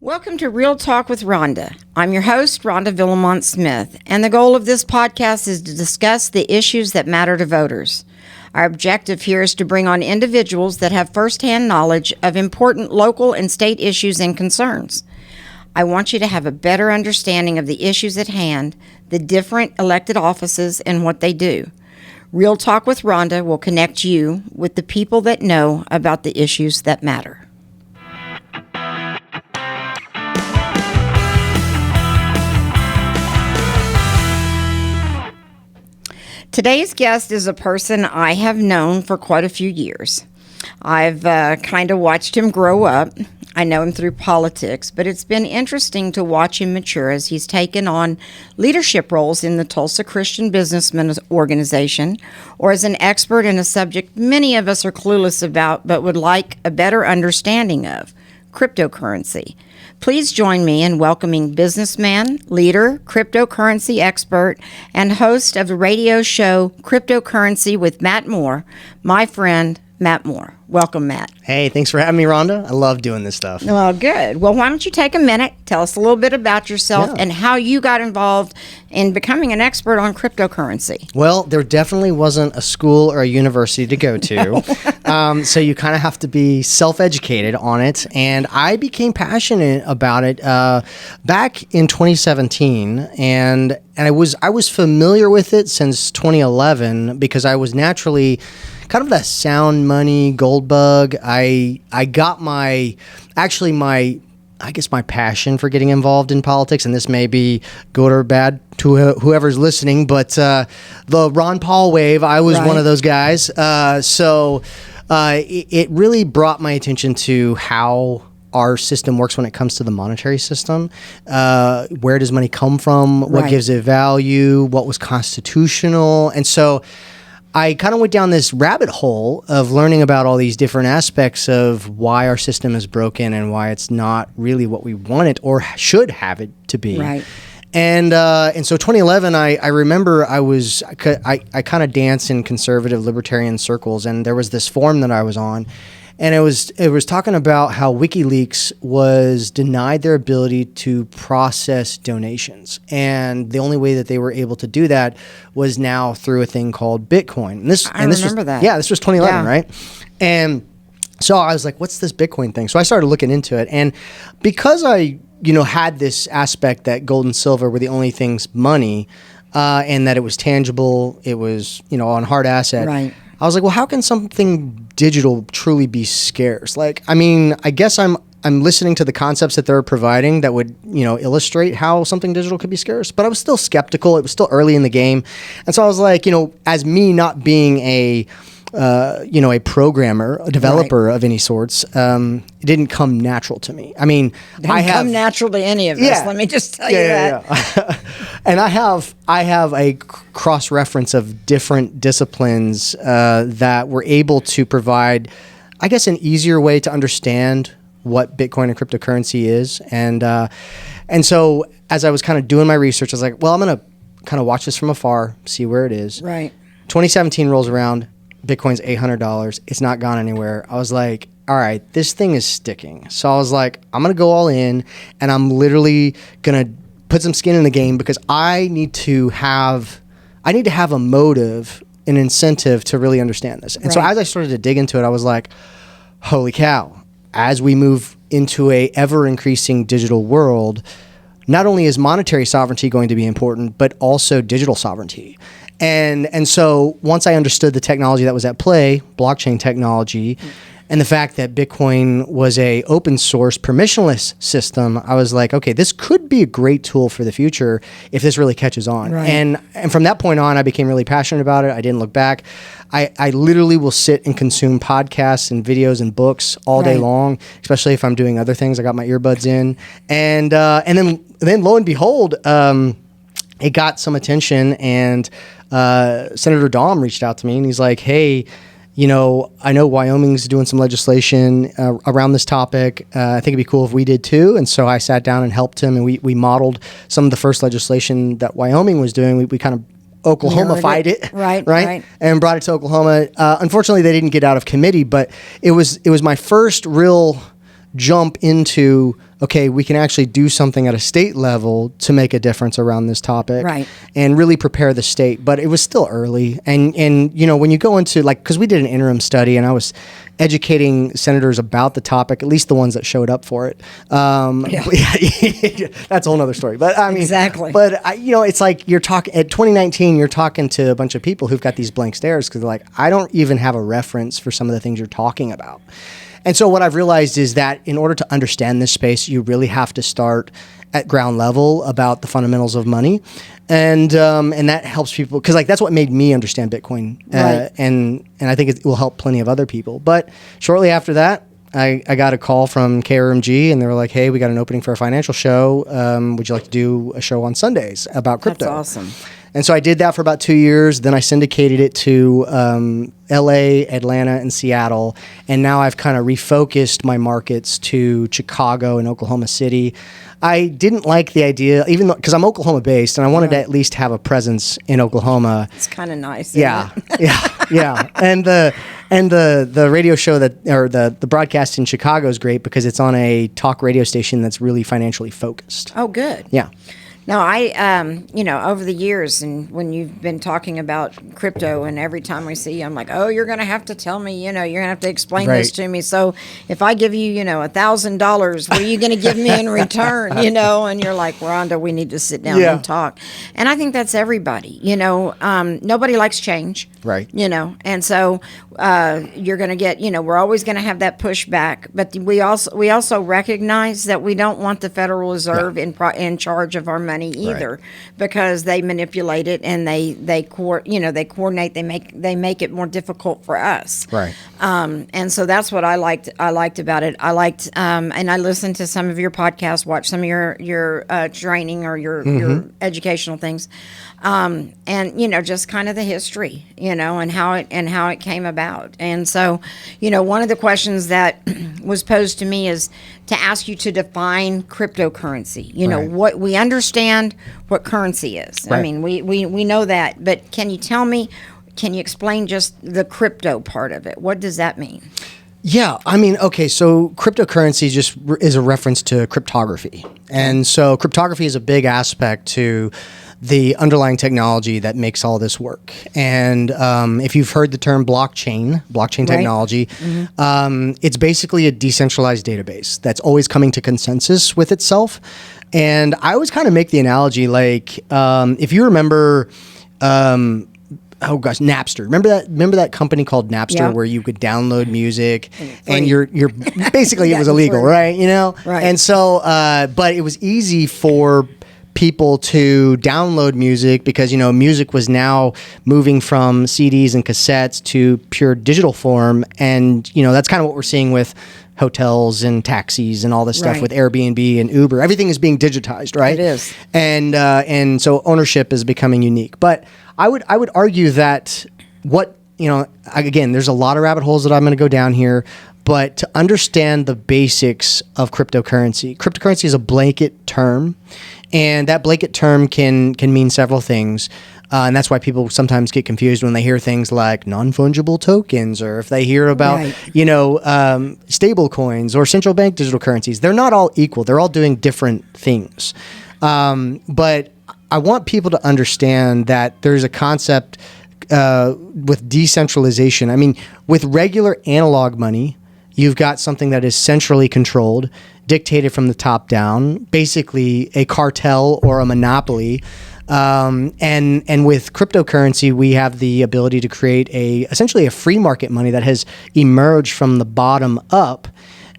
Welcome to Real Talk with Ronda. I'm your host, Ronda Villamont Smith, and the goal of this podcast is to discuss the issues that matter to voters. Our objective here is to bring on individuals that have firsthand knowledge of important local and state issues and concerns. I want you to have a better understanding of the issues at hand, the different elected offices, and what they do. Real Talk with Ronda will connect you with the people that know about the issues that matter. Today's guest is a person I have known for quite a few years. I've kind of watched him grow up. I know him through politics, but it's been interesting to watch him mature as he's taken on leadership roles in the Tulsa Christian Businessmen Organization, or as an expert in a subject many of us are clueless about but would like a better understanding of, cryptocurrency. Please join me in welcoming businessman, leader, cryptocurrency expert, and host of the radio show Cryptocurrency with Matt Moore, my friend, Matt Moore. Welcome, Matt. Hey, thanks for having me, Rhonda. I love doing this stuff. Well, good. Well, why don't you take a minute, tell us a little bit about yourself and how you got involved in becoming an expert on cryptocurrency. Well, there definitely wasn't a school or a university to go to, so you kind of have to be self-educated on it, and I became passionate about it back in 2017, and I was familiar with it since 2011 because I was naturally kind of that sound money gold bug. I got my passion for getting involved in politics, and this may be good or bad to whoever's listening, but the Ron Paul wave, I was one of those guys. So it really brought my attention to how our system works when it comes to the monetary system. Where does money come from? What gives it value? What was constitutional? And so I kind of went down this rabbit hole of learning about all these different aspects of why our system is broken and why it's not really what we want it or should have it to be. Right. And so 2011, I remember I kind of danced in conservative libertarian circles, and there was this forum that I was on, and it was talking about how WikiLeaks was denied their ability to process donations, and the only way that they were able to do that was now through a thing called Bitcoin. And this remember that. Yeah, this was 2011, right? And so I was like, "What's this Bitcoin thing?" So I started looking into it, and because I had this aspect that gold and silver were the only things money, and that it was tangible, it was on hard asset. Right. I was like, well, how can something digital truly be scarce? Like, I mean, I guess I'm listening to the concepts that they're providing that would, illustrate how something digital could be scarce, but I was still skeptical. It was still early in the game. And so I was like, as me not being a programmer, a developer of any sorts, it didn't come natural to me. I mean, Didn't come natural to any of us. Let me just tell you that. Yeah. And I have a cross-reference of different disciplines that were able to provide, I guess, an easier way to understand what Bitcoin and cryptocurrency is. And so as I was kind of doing my research, I was like, well, I'm going to kind of watch this from afar, see where it is. Right. 2017 rolls around. Bitcoin's $800. It's not gone anywhere. I was like, all right, this thing is sticking. So I was like, I'm going to go all in, and I'm literally going to put some skin in the game because I need to have a motive, an incentive to really understand this. And so as I started to dig into it, I was like, holy cow, as we move into a ever increasing digital world, not only is monetary sovereignty going to be important, but also digital sovereignty. And so once I understood the technology that was at play, blockchain technology, and the fact that Bitcoin was a open source permissionless system, I was like, okay, this could be a great tool for the future if this really catches on. Right. And from that point on, I became really passionate about it. I didn't look back. I literally will sit and consume podcasts and videos and books all day long, especially if I'm doing other things. I got my earbuds in. And then lo and behold, it got some attention, and Senator Dahm reached out to me, and he's like, hey, I know Wyoming's doing some legislation around this topic. I think it'd be cool if we did too. And so I sat down and helped him, and we modeled some of the first legislation that Wyoming was doing. We kind of Oklahoma-fied it, right, and brought it to Oklahoma. Unfortunately, they didn't get out of committee, but it was my first real jump into, okay, we can actually do something at a state level to make a difference around this topic, Right. and really prepare the state. But it was still early, and when you go into, like, because we did an interim study, and I was educating senators about the topic, at least the ones that showed up for it. That's a whole nother story. But I mean, Exactly. But it's like you're talking at 2019. You're talking to a bunch of people who've got these blank stares because they're like, I don't even have a reference for some of the things you're talking about. And so what I've realized is that in order to understand this space, you really have to start at ground level about the fundamentals of money, and that helps people, because like that's what made me understand Bitcoin, Right. and I think it will help plenty of other people. But shortly after that, I got a call from KRMG, and they were like, "Hey, we got an opening for a financial show. Would you like to do a show on Sundays about crypto?" That's awesome. And so I did that for about 2 years. Then I syndicated it to LA, Atlanta, and Seattle. And now I've kind of refocused my markets to Chicago and Oklahoma City. I didn't like the idea, even though, because I'm Oklahoma based, and I wanted to at least have a presence in Oklahoma. It's kind of nice. Yeah, Isn't it? yeah. And the radio show the broadcast in Chicago is great because it's on a talk radio station that's really financially focused. Oh, good. Yeah. No, over the years, and when you've been talking about crypto, and every time I see you, I'm like, oh, you're going to have to tell me, you're going to have to explain this Right. to me. So if I give you, $1,000, what are you going to give me in return, And you're like, Rhonda, we need to sit down Yeah. and talk. And I think that's everybody, nobody likes change. Right. And so you're going to get, we're always going to have that pushback, but we also recognize that we don't want the Federal Reserve in charge of our money either, because they manipulate it, and they coordinate, they make it more difficult for us. Right. And so that's what I liked about it. I liked, and I listened to some of your podcasts, watched some of your training or your educational things, and just kind of the history, and how it came about. And so, one of the questions that was posed to me is to ask you to define cryptocurrency. Right. What we understand what currency is. Right. I mean, we know that, but can you tell me? Can you explain just the crypto part of it? What does that mean? Yeah, I mean, okay, so cryptocurrency just is a reference to cryptography. And so cryptography is a big aspect to the underlying technology that makes all this work. And if you've heard the term blockchain Right. technology, it's basically a decentralized database that's always coming to consensus with itself. And I always kind of make the analogy, like, if you remember... oh gosh, Napster. Remember that company called Napster, Yeah. where you could download music and free. you're basically it was Yeah, illegal, free. right? Right. And so, but it was easy for people to download music because music was now moving from CDs and cassettes to pure digital form, and that's kind of what we're seeing with hotels and taxis and all this stuff Right. with Airbnb and Uber. Everything is being digitized, right? It is. And so ownership is becoming unique. But I would argue that again, there's a lot of rabbit holes that I'm going to go down here, but to understand the basics of cryptocurrency is a blanket term, and that blanket term can mean several things. And that's why people sometimes get confused when they hear things like non-fungible tokens, or if they hear about, Right. stable coins or central bank digital currencies. They're not all equal. They're all doing different things. But I want people to understand that there's a concept with decentralization. I mean, with regular analog money, you've got something that is centrally controlled, dictated from the top down, basically a cartel or a monopoly. And with cryptocurrency, we have the ability to create essentially a free market money that has emerged from the bottom up.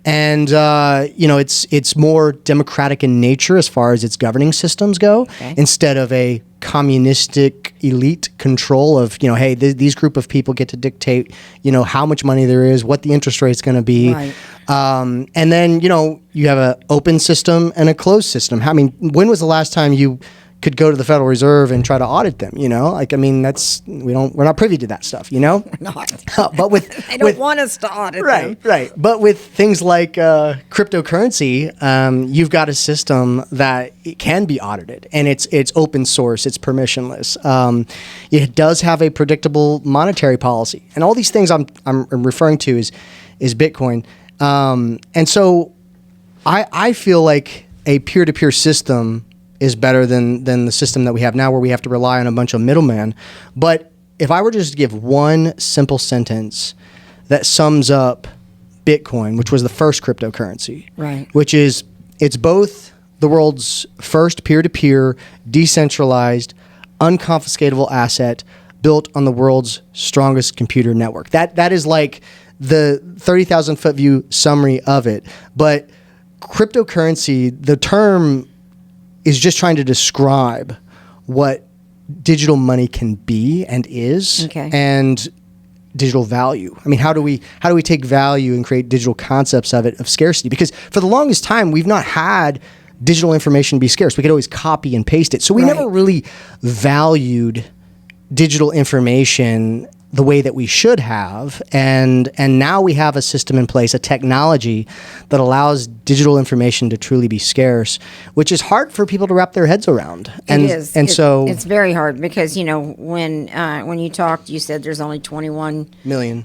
And it's more democratic in nature as far as its governing systems go, instead of a communistic elite control of hey, these group of people get to dictate how much money there is, what the interest rate is going to be, Right. and then you have an open system and a closed system. I mean, when was the last time you could go to the Federal Reserve and try to audit them? We're not privy to that stuff. Not. But with They don't want us to audit them. Right. But with things like cryptocurrency, you've got a system that it can be audited, and it's open source, it's permissionless. It does have a predictable monetary policy, and all these things I'm referring to is Bitcoin. And so I feel like a peer-to-peer system is better than the system that we have now, where we have to rely on a bunch of middlemen. But if I were just to give one simple sentence that sums up Bitcoin, which was the first cryptocurrency, right? Which is, it's both the world's first peer-to-peer, decentralized, unconfiscatable asset built on the world's strongest computer network. That is like the 30,000 foot view summary of it. But cryptocurrency, the term is just trying to describe what digital money can be and is, and digital value. I mean, how do we take value and create digital concepts of it, of scarcity? Because for the longest time, we've not had digital information be scarce. We could always copy and paste it. So we never really valued digital information the way that we should have, and now we have a system in place, a technology that allows digital information to truly be scarce, which is hard for people to wrap their heads around. It is, and so it's very hard because when you talked, you said there's only 21 million,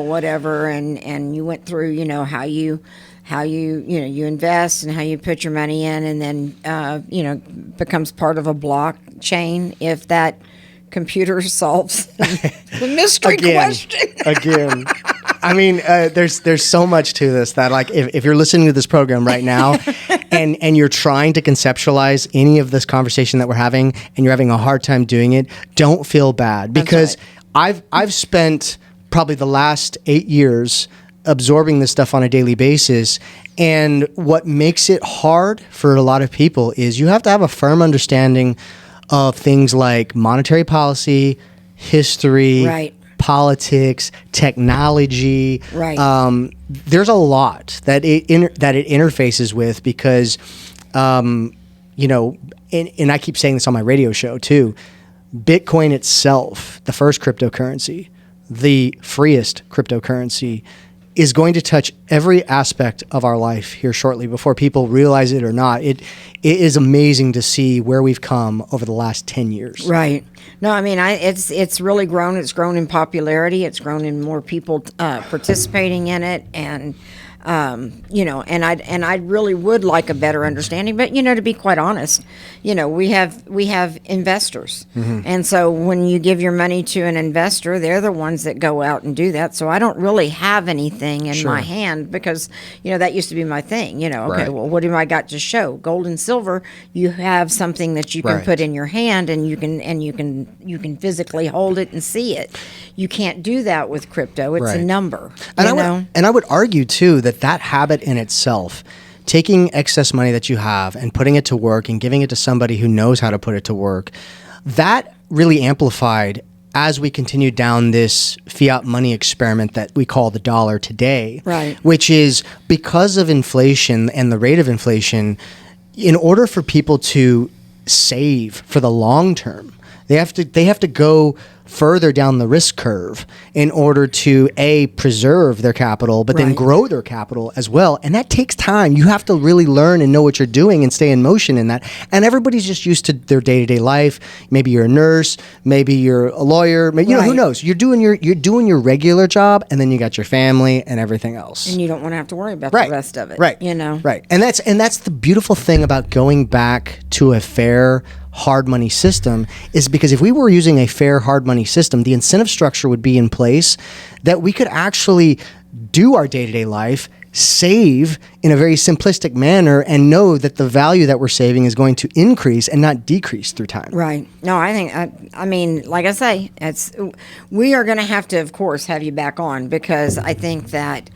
whatever, and you went through, how you invest and how you put your money in, and then becomes part of a blockchain if that computer solves the mystery question. Again. I mean, there's so much to this that, like, if you're listening to this program right now and you're trying to conceptualize any of this conversation that we're having and you're having a hard time doing it, don't feel bad, because I've spent probably the last 8 years absorbing this stuff on a daily basis. And what makes it hard for a lot of people is you have to have a firm understanding of things like monetary policy, history, politics, technology. There's a lot that it interfaces with, because, and I keep saying this on my radio show too, Bitcoin itself, the first cryptocurrency, the freest cryptocurrency, is going to touch every aspect of our life here shortly, before people realize it or not. It is amazing to see where we've come over the last 10 years. Right. No, I mean, it's really grown. It's grown in popularity. It's grown in more people participating in it, and and I really would like a better understanding. But to be quite honest, we have investors, and so when you give your money to an investor, they're the ones that go out and do that. So I don't really have anything in my hand, because that used to be my thing. Well, what do I got to show? Gold and silver. You have something that you can put in your hand, and you can physically hold it and see it. You can't do that with crypto. It's a number. And I would argue too that habit in itself, taking excess money that you have and putting it to work and giving it to somebody who knows how to put it to work, that really amplified as we continue down this fiat money experiment that we call the dollar today. Which is, because of inflation and the rate of inflation, in order for people to save for the long term, they have to go further down the risk curve in order to preserve their capital, but then grow their capital as well. And that takes time. You have to really learn and know what you're doing and stay in motion in that. And everybody's just used to their day-to-day life. Maybe you're a nurse, maybe you're a lawyer, maybe, who knows? You're doing your regular job, and then you got your family and everything else. And you don't want to have to worry about the rest of it. Right. And that's the beautiful thing about going back to a fair hard money system, is because if we were using a fair hard money system, the incentive structure would be in place that we could actually do our day-to-day life, save in a very simplistic manner, and know that the value that we're saving is going to increase and not decrease through time. Right. No, I think, I mean, like I say, we are going to have to, of course, have you back on, because I think that,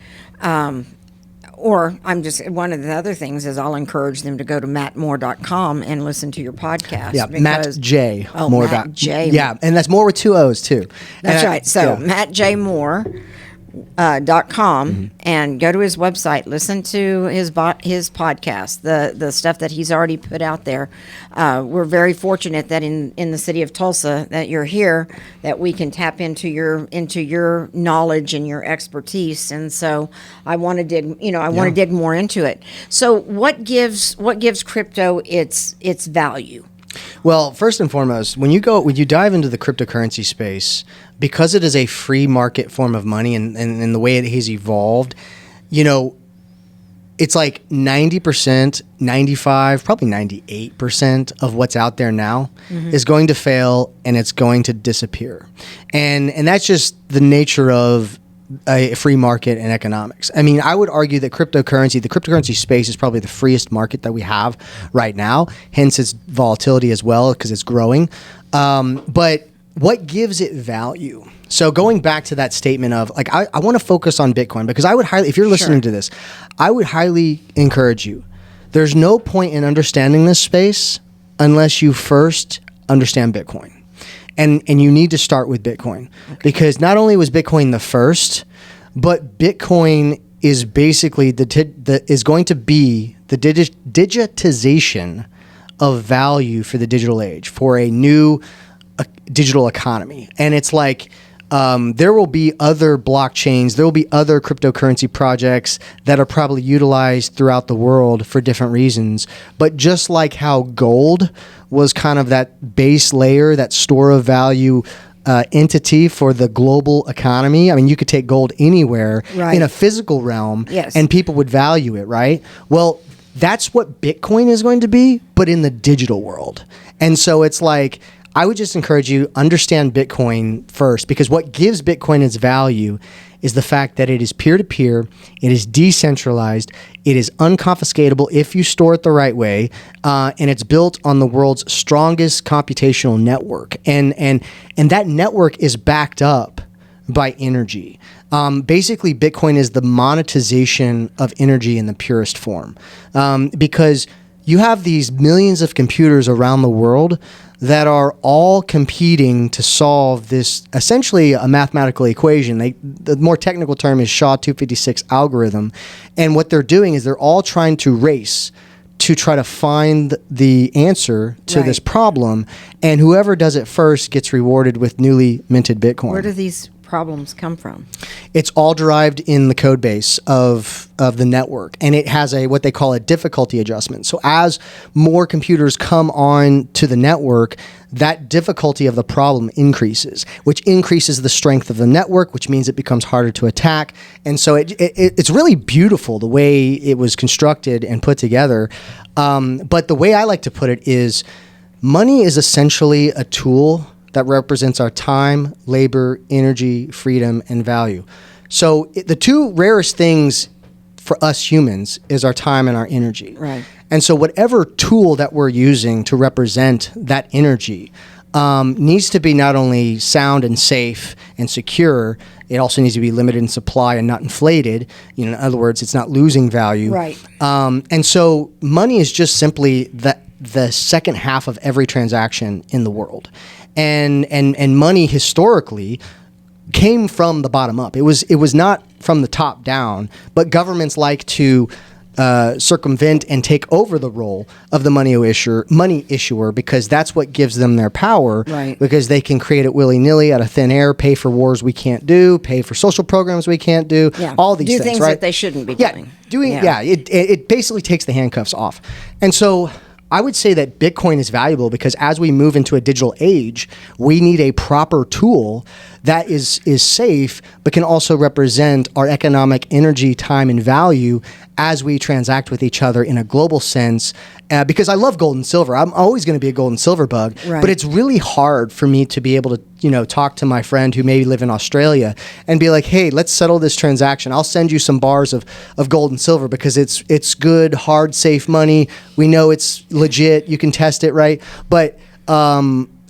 one of the other things is I'll encourage them to go to mattmoore.com and listen to your podcast. Yeah, Matt J. Moore. Matt J. Yeah, and that's Moore with 2 O's too. That's right. So mattjmoore.com and go to his website, listen to his podcast, the stuff that he's already put out there. We're very fortunate that in the city of Tulsa that you're here, that we can tap into your knowledge and your expertise. And so I want to dig more into it. So what gives crypto its value? Well, first and foremost, when you dive into the cryptocurrency space, because it is a free market form of money, and the way it has evolved, it's like 90%, 95, probably 98% of what's out there now is going to fail and it's going to disappear. And that's just the nature of a free market and economics. I mean, I would argue that the cryptocurrency space is probably the freest market that we have right now, hence its volatility as well, because it's growing. But what gives it value? So going back to that statement of like, I want to focus on Bitcoin because I would highly, if you're listening to this, I would highly encourage you. There's no point in understanding this space unless you first understand Bitcoin. And you need to start with Bitcoin because not only was Bitcoin the first, but Bitcoin is basically is going to be the digitization of value for the digital age, for a new digital economy. And it's like, there will be other blockchains, there will be other cryptocurrency projects that are probably utilized throughout the world for different reasons. But just like how gold was kind of that base layer, that store of value entity for the global economy. I mean, you could take gold anywhere in a physical realm and people would value it, right? Well, that's what Bitcoin is going to be, but in the digital world. And so it's like, I would just encourage you, understand Bitcoin first, because what gives Bitcoin its value is the fact that it is peer-to-peer, it is decentralized, it is unconfiscatable if you store it the right way, and it's built on the world's strongest computational network. And that network is backed up by energy. Basically, Bitcoin is the monetization of energy in the purest form, because you have these millions of computers around the world that are all competing to solve this, essentially a mathematical equation. The more technical term is SHA-256 algorithm. And what they're doing is they're all trying to race to try to find the answer to this problem. And whoever does it first gets rewarded with newly minted Bitcoin. Where do these problems come from? It's all derived in the code base of the network, and it has what they call a difficulty adjustment. So as more computers come on to the network, that difficulty of the problem increases, which increases the strength of the network, which means it becomes harder to attack. And so it's really beautiful the way it was constructed and put together. But the way I like to put it is, money is essentially a tool that represents our time, labor, energy, freedom, and value. So the two rarest things for us humans is our time and our energy. Right. And so whatever tool that we're using to represent that energy needs to be not only sound and safe and secure, it also needs to be limited in supply and not inflated. You know, in other words, it's not losing value. Right. And so money is just simply the second half of every transaction in the world. And money historically came from the bottom up. It was not from the top down, but governments like to circumvent and take over the role of the money issuer because that's what gives them their power. Right. Because they can create it willy-nilly out of thin air, pay for wars we can't do, pay for social programs we can't do, all these things, things right? that they shouldn't be doing. It basically takes the handcuffs off. And so I would say that Bitcoin is valuable because as we move into a digital age, we need a proper tool that is safe, but can also represent our economic energy, time, and value as we transact with each other in a global sense. Because I love gold and silver. I'm always going to be a gold and silver bug, but it's really hard for me to be able to, talk to my friend who maybe live in Australia and be like, hey, let's settle this transaction. I'll send you some bars of gold and silver because it's good, hard, safe money. We know it's legit. You can test it, right? But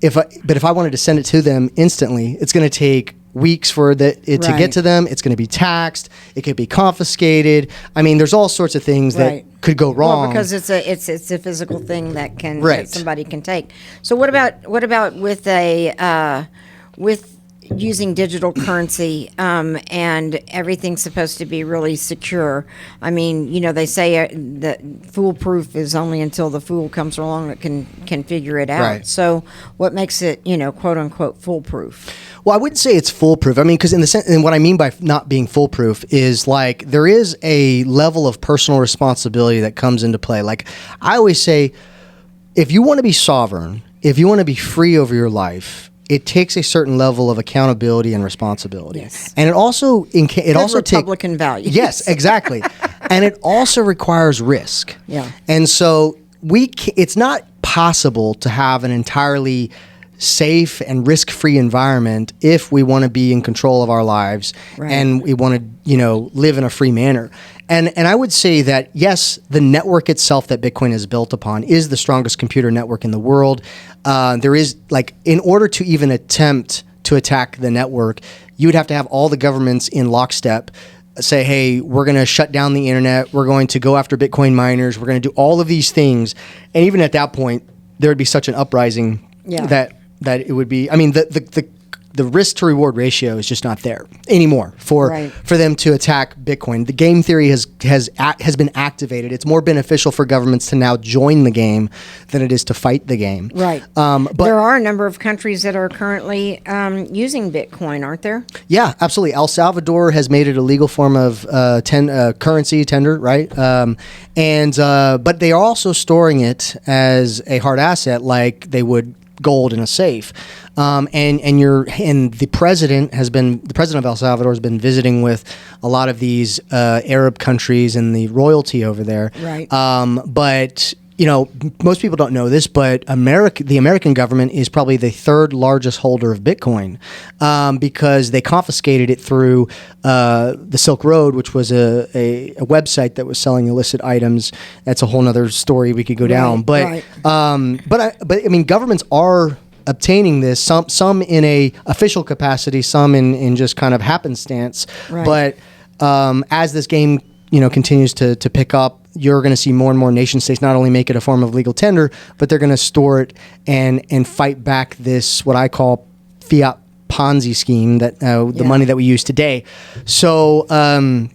if I wanted to send it to them instantly, it's going to take weeks for it to get to them. It's going to be taxed. It could be confiscated. I mean, there's all sorts of things that could go wrong. Well, because it's a physical thing that that somebody can take. So what about with with using digital currency and everything's supposed to be really secure? I mean, they say that foolproof is only until the fool comes along that can figure it out. Right. So what makes it, quote unquote, foolproof? Well, I wouldn't say it's foolproof. I mean, because and what I mean by not being foolproof is like there is a level of personal responsibility that comes into play. Like I always say, if you want to be sovereign, if you want to be free over your life, it takes a certain level of accountability and responsibility. Yes. And it also takes Republican values. Yes, exactly. and it also requires risk. Yeah. And so it's not possible to have an entirely safe and risk-free environment if we want to be in control of our lives and we want to, live in a free manner. And I would say that, yes, the network itself that Bitcoin is built upon is the strongest computer network in the world. There is, in order to even attempt to attack the network, you would have to have all the governments in lockstep say, hey, we're going to shut down the internet. We're going to go after Bitcoin miners. We're going to do all of these things. And even at that point, there would be such an uprising that it would be, the risk to reward ratio is just not there anymore for them to attack Bitcoin. The game theory has been activated. It's more beneficial for governments to now join the game than it is to fight the game. Right. But there are a number of countries that are currently using Bitcoin, aren't there? Yeah, absolutely. El Salvador has made it a legal form of currency tender, right? But they are also storing it as a hard asset, like they would gold in a safe. And the president of El Salvador has been visiting with a lot of these Arab countries and the royalty over there. Right. But most people don't know this, but the American government is probably the third largest holder of Bitcoin because they confiscated it through the Silk Road, which was a website that was selling illicit items. That's a whole nother story we could go down. But governments are obtaining this, some in a official capacity, some in just kind of happenstance. Right. But as this game continues to pick up, you're going to see more and more nation states not only make it a form of legal tender, but they're going to store it and fight back this, what I call fiat Ponzi scheme, that the money that we use today. So I'm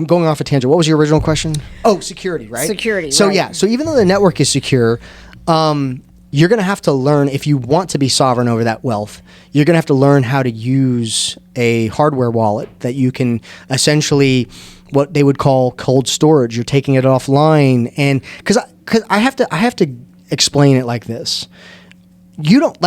going off a tangent. What was your original question? Oh, security, right? Security, so, right. yeah. So even though the network is secure, you're going to have to learn, if you want to be sovereign over that wealth, you're going to have to learn how to use a hardware wallet that you can essentially, what they would call cold storage. You're taking it offline, and because I have to explain it like this. You don't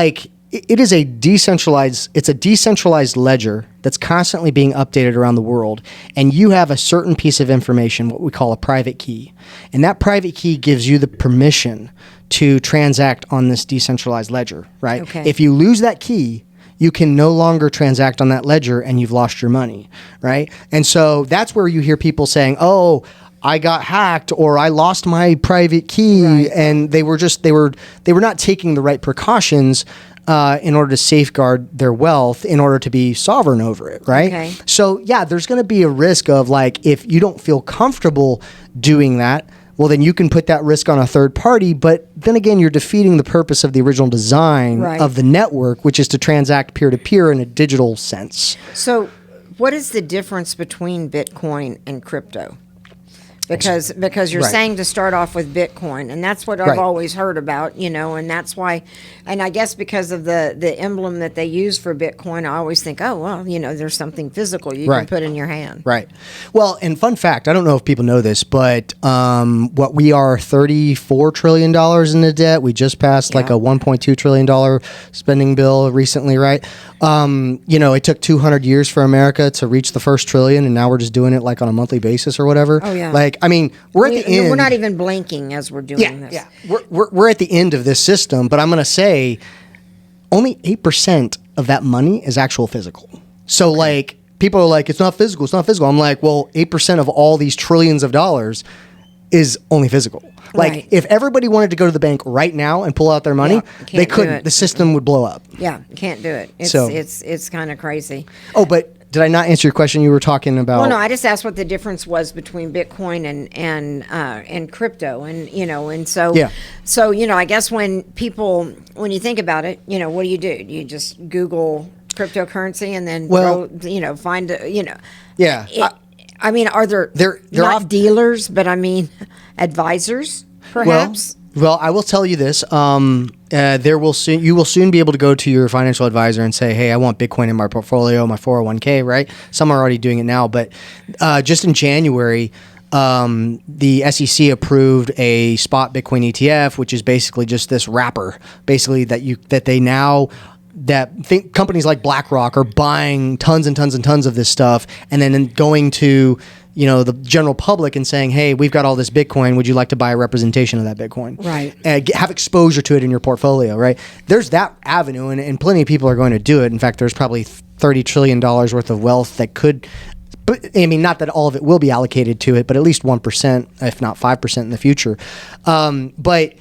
it is a decentralized ledger that's constantly being updated around the world, and you have a certain piece of information, what we call a private key, and that private key gives you the permission to transact on this decentralized ledger, right? Okay. If you lose that key, you can no longer transact on that ledger and you've lost your money, right? And so that's where you hear people saying, oh, I got hacked or I lost my private key. Right. And they were not taking the right precautions in order to safeguard their wealth, in order to be sovereign over it, right? Okay. So yeah, there's going to be a risk of if you don't feel comfortable doing that, well, then you can put that risk on a third party. But then again, you're defeating the purpose of the original design of the network, which is to transact peer-to-peer in a digital sense. So what is the difference between Bitcoin and crypto? Because you're saying to start off with Bitcoin, and that's what I've always heard about, and that's why, and I guess because of the emblem that they use for Bitcoin, I always think, oh, well, there's something physical you can put in your hand. Right. Well, and fun fact, I don't know if people know this, but what we are $34 trillion in the debt. We just passed like a $1.2 trillion spending bill recently, right? It took 200 years for America to reach the first trillion, and now we're just doing it on a monthly basis or whatever. Oh, yeah. We're at the end. We're not even blinking as we're doing this. Yeah, we're at the end of this system, but I'm going to say only 8% of that money is actual physical. So people are like, it's not physical. I'm like, well, 8% of all these trillions of dollars is only physical. If everybody wanted to go to the bank right now and pull out their money, they couldn't. The system would blow up. Yeah, can't do it. It's kind of crazy. Oh, but did I not answer your question? You were talking about. Well, no, I just asked what the difference was between Bitcoin and crypto, and so I guess when you think about it, what do? You just Google cryptocurrency and then find are there not dealers, but advisors perhaps? Well, I will tell you this. You will soon be able to go to your financial advisor and say, hey, I want Bitcoin in my portfolio, my 401k, right? Some are already doing it now. But just in January, the SEC approved a spot Bitcoin ETF, which is basically just this wrapper, basically companies like BlackRock are buying tons and tons and tons of this stuff and then going to the general public and saying, hey, we've got all this Bitcoin. Would you like to buy a representation of that Bitcoin? Right. Have exposure to it in your portfolio, right? There's that avenue, and plenty of people are going to do it. In fact, there's probably $30 trillion worth of wealth that could, but I mean, not that all of it will be allocated to it, but at least 1%, if not 5% in the future. But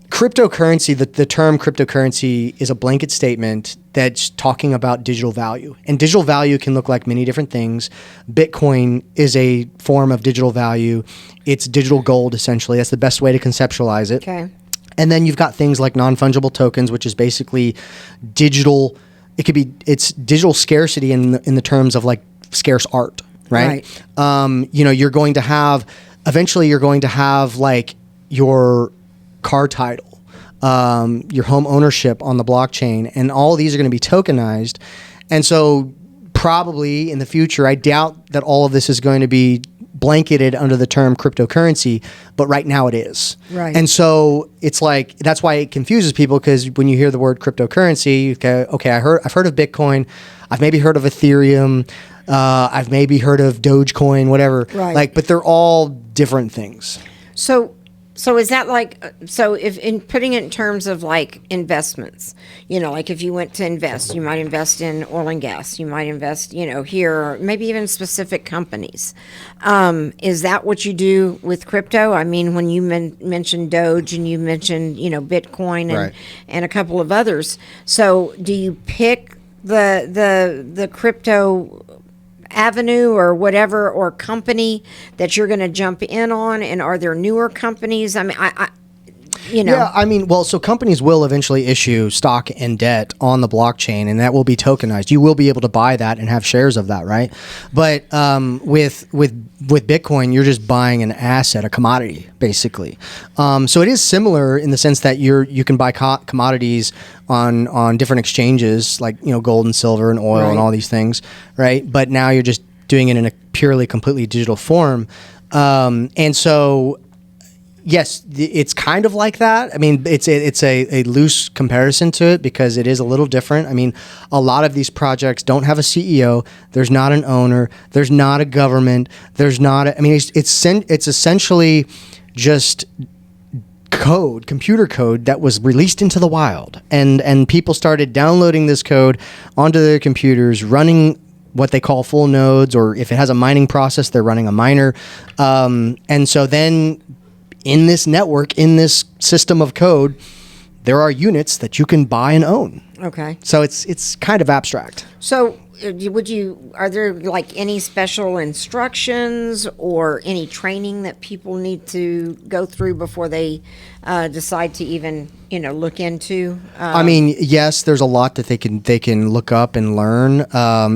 cryptocurrency, the term cryptocurrency is a blanket statement that's talking about digital value. And digital value can look like many different things. Bitcoin is a form of digital value. It's digital gold, essentially. That's the best way to conceptualize it. Okay. And then you've got things like non-fungible tokens, which is basically digital. It's digital scarcity in the terms of like scarce art, right? Eventually you're going to have like your car title, your home ownership on the blockchain, and all these are going to be tokenized. And so probably in the future, I doubt that all of this is going to be blanketed under the term cryptocurrency, but right now it is. Right. And so it's like, that's why it confuses people, because when you hear the word cryptocurrency, you go, okay, I've heard of Bitcoin, I've maybe heard of Ethereum, I've maybe heard of Dogecoin, whatever. Right. Like, but they're all different things. So is that like, so if in putting it in terms of like investments, like if you went to invest, you might invest in oil and gas, you might invest, here, maybe even specific companies. Is that what you do with crypto? I mean, when you mentioned Doge and you mentioned, Bitcoin Right. and a couple of others. So do you pick the crypto avenue or whatever, or company that you're going to jump in on? And are there newer companies? I mean, Yeah, I mean, well, so companies will eventually issue stock and debt on the blockchain, and that will be tokenized. You will be able to buy that and have shares of that, right? But with Bitcoin, you're just buying an asset, a commodity, basically. So it is similar in the sense that you can buy commodities on different exchanges, like gold and silver and oil and all these things, right? But now you're just doing it in a purely, completely digital form, and so. Yes, it's kind of like that. I mean, it's a loose comparison to it because it is a little different. I mean, a lot of these projects don't have a CEO. There's not an owner. There's not a government. There's not. It's essentially just computer code that was released into the wild, and people started downloading this code onto their computers, running what they call full nodes, or if it has a mining process, they're running a miner, and so then. In this network, in this system of code, there are units that you can buy and own. Okay. So it's kind of abstract. So are there like any special instructions or any training that people need to go through before they decide to even, look into? I mean, yes, there's a lot that they can look up and learn.